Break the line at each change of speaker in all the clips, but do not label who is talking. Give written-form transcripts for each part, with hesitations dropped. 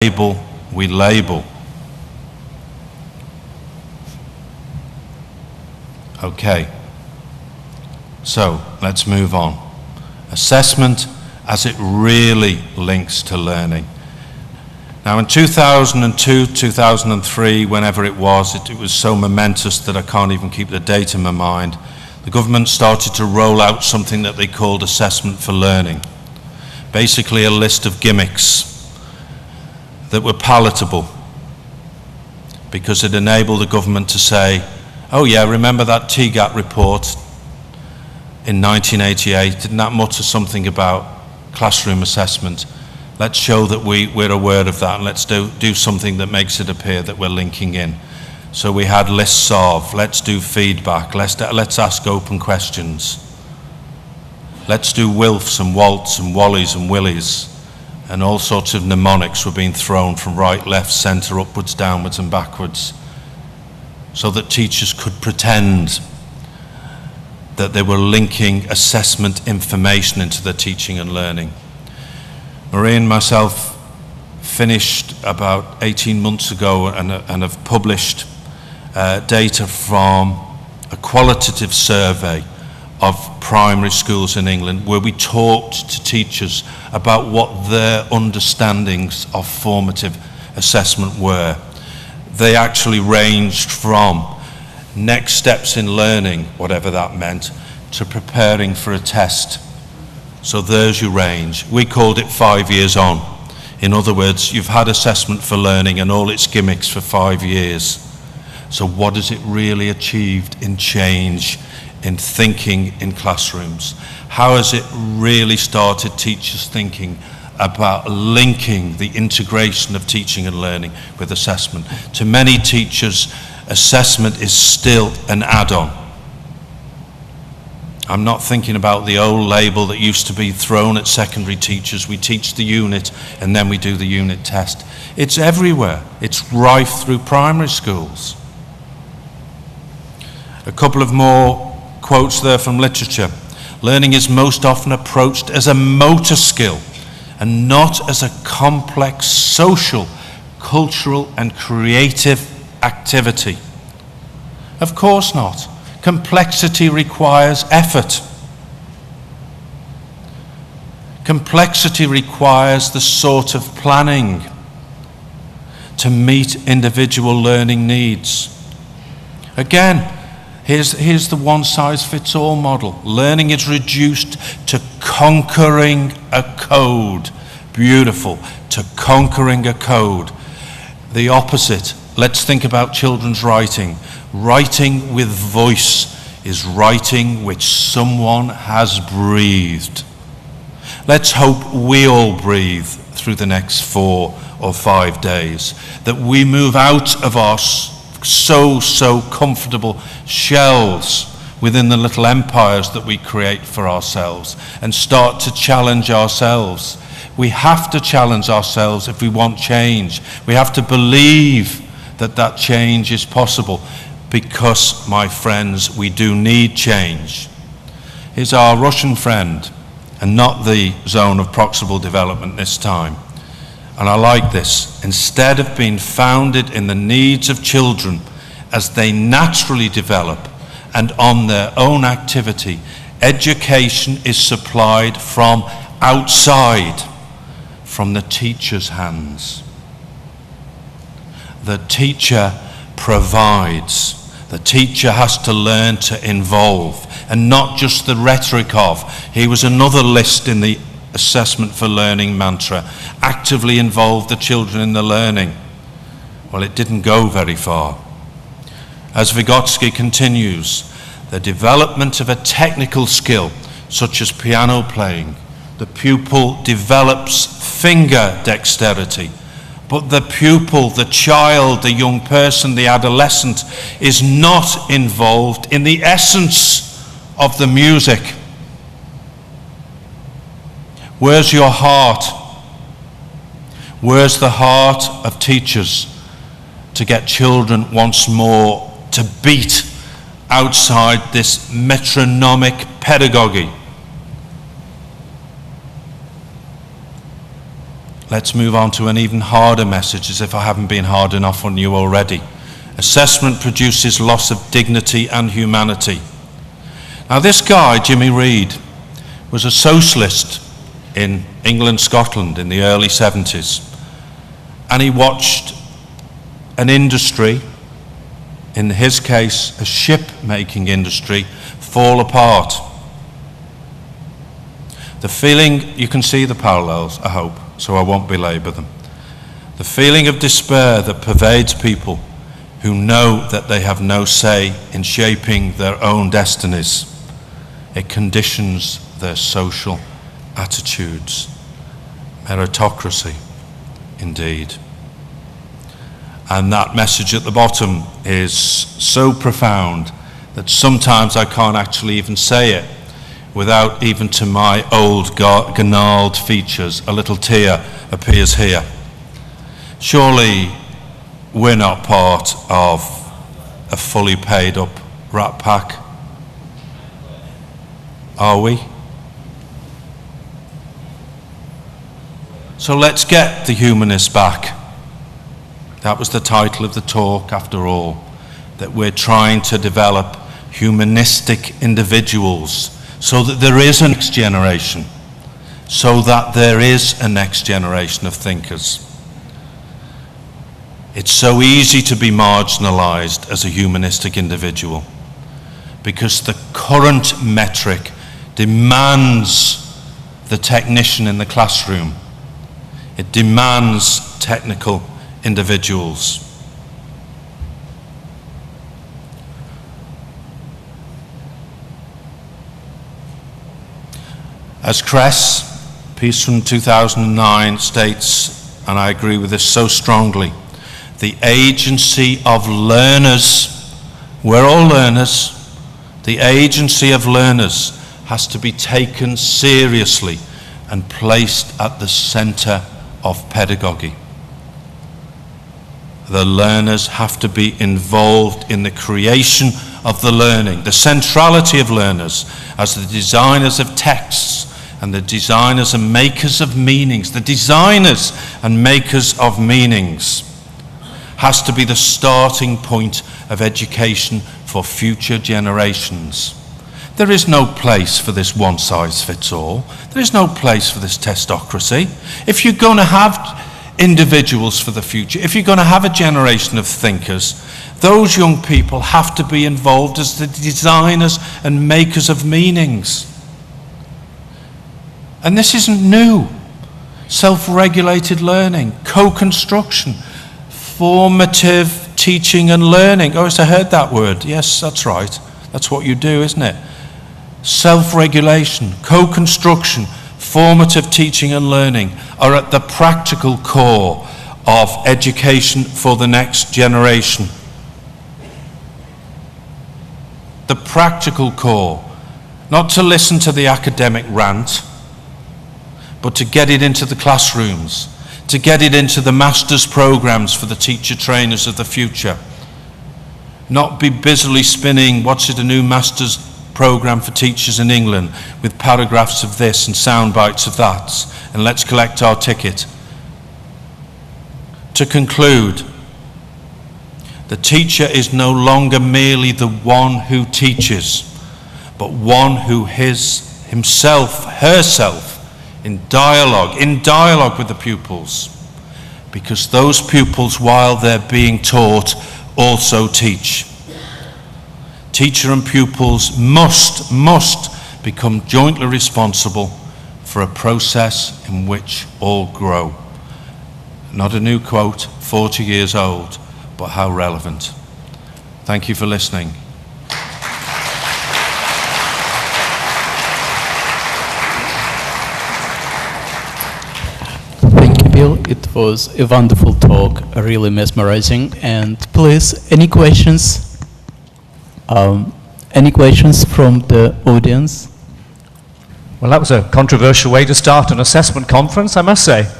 label, we label. Okay, so let's move on. Assessment as it really links to learning. Now in 2002, 2003, whenever it was so momentous that I can't even keep the date in my mind, the government started to roll out something that they called Assessment for Learning. Basically a list of gimmicks that were palatable, because it enabled the government to say, oh yeah, remember that TGAT report in 1988? Didn't that mutter something about classroom assessment? Let's show that we're aware of that, and let's do something that makes it appear that we're linking in. So we had lists of, let's do feedback, let's ask open questions. Let's do Wilfs and Walts and Wallies and Willies, and all sorts of mnemonics were being thrown from right, left, centre, upwards, downwards and backwards, so that teachers could pretend that they were linking assessment information into their teaching and learning. Marie and myself finished about 18 months ago and have published data from a qualitative survey of primary schools in England, where we talked to teachers about what their understandings of formative assessment were. They actually ranged from next steps in learning, whatever that meant, to preparing for a test. So there's your range. We called it 5 years on. In other words, you've had Assessment for Learning and all its gimmicks for 5 years. So what has it really achieved in change, in thinking in classrooms? How has it really started teachers thinking about linking the integration of teaching and learning with assessment? To many teachers, assessment is still an add-on. I'm not thinking about the old label that used to be thrown at secondary teachers. We teach the unit and then we do the unit test. It's everywhere. It's rife through primary schools. A couple of more quotes there from literature. Learning is most often approached as a motor skill and not as a complex social, cultural and creative activity. Of course not. Complexity requires effort. Complexity requires the sort of planning to meet individual learning needs. Again, here's the one-size-fits-all model. Learning is reduced to conquering a code. Beautiful. To conquering a code. The opposite. Let's think about children's writing. Writing with voice is writing which someone has breathed. Let's hope we all breathe through the next 4 or 5 days, that we move out of our so comfortable shells within the little empires that we create for ourselves and start to challenge ourselves. We have to challenge ourselves if we want change. We have to believe that change is possible, because, my friends, we do need change. Here's our Russian friend, and not the zone of proximal development this time. And I like this. Instead of being founded in the needs of children as they naturally develop and on their own activity, education is supplied from outside, from the teacher's hands. The teacher provides. The teacher has to learn to involve, and not just the rhetoric of. Here was another list in the Assessment for Learning mantra. Actively involve the children in the learning. Well, it didn't go very far. As Vygotsky continues, the development of a technical skill, such as piano playing, the pupil develops finger dexterity. But the pupil, the child, the young person, the adolescent is not involved in the essence of the music. Where's your heart? Where's the heart of teachers to get children once more to beat outside this metronomic pedagogy? let's move on to an even harder message, as if I haven't been hard enough on you already. Assessment produces loss of dignity and humanity. Now this guy, Jimmy Reed, was a socialist in England, Scotland in the early 70s. And he watched an industry, in his case a ship-making industry, fall apart. The feeling, you can see the parallels, I hope, so I won't belabor them. The feeling of despair that pervades people who know that they have no say in shaping their own destinies. It conditions their social attitudes. Meritocracy, indeed. And that message at the bottom is so profound that sometimes I can't actually even say it without, even to my old gnarled features, a little tear appears here. Surely we're not part of a fully paid up rat pack, are we? So let's get the humanists back. That was the title of the talk, after all, that we're trying to develop humanistic individuals so that there is a next generation, so that there is a next generation of thinkers. It's so easy to be marginalized as a humanistic individual because the current metric demands the technician in the classroom. It demands technical individuals. As Kress, piece from 2009, states, and I agree with this so strongly, the agency of learners, we're all learners, the agency of learners has to be taken seriously and placed at the center of pedagogy. The learners have to be involved in the creation of the learning, the centrality of learners as the designers of texts and the designers and makers of meanings. The designers and makers of meanings has to be the starting point of education for future generations. There is no place for this one-size-fits-all. There is no place for this testocracy. If you're going to have individuals for the future, if you're going to have a generation of thinkers, those young people have to be involved as the designers and makers of meanings. And this isn't new. Self-regulated learning, co-construction, formative teaching and learning. Oh, yes, I heard that word. Yes, that's right. That's what you do, isn't it? Self-regulation, co-construction, formative teaching and learning are at the practical core of education for the next generation. The practical core, not to listen to the academic rant, but to get it into the classrooms, to get it into the master's programs for the teacher trainers of the future. Not be busily spinning, what's it, a new master's program for teachers in England with paragraphs of this and sound bites of that, and let's collect our ticket. To conclude, the teacher is no longer merely the one who teaches, but one who himself, herself, in dialogue with the pupils, because those pupils, while they're being taught, also teach. Teacher and pupils must become jointly responsible for a process in which all grow. Not a new quote, 40 years old, but how relevant. Thank you for listening.
Thank you, Bill. It was a wonderful talk, really mesmerizing. And please, any questions? Any questions from the audience?
Well, that was a controversial way to start an assessment conference, I must say.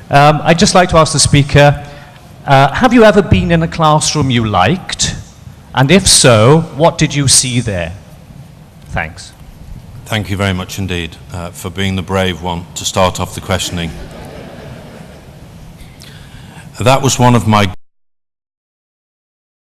I'd just like to ask the speaker, have you ever been in a classroom you liked? And if so, what did you see there? Thanks.
Thank you very much indeed for being the brave one to start off the questioning. That was one of my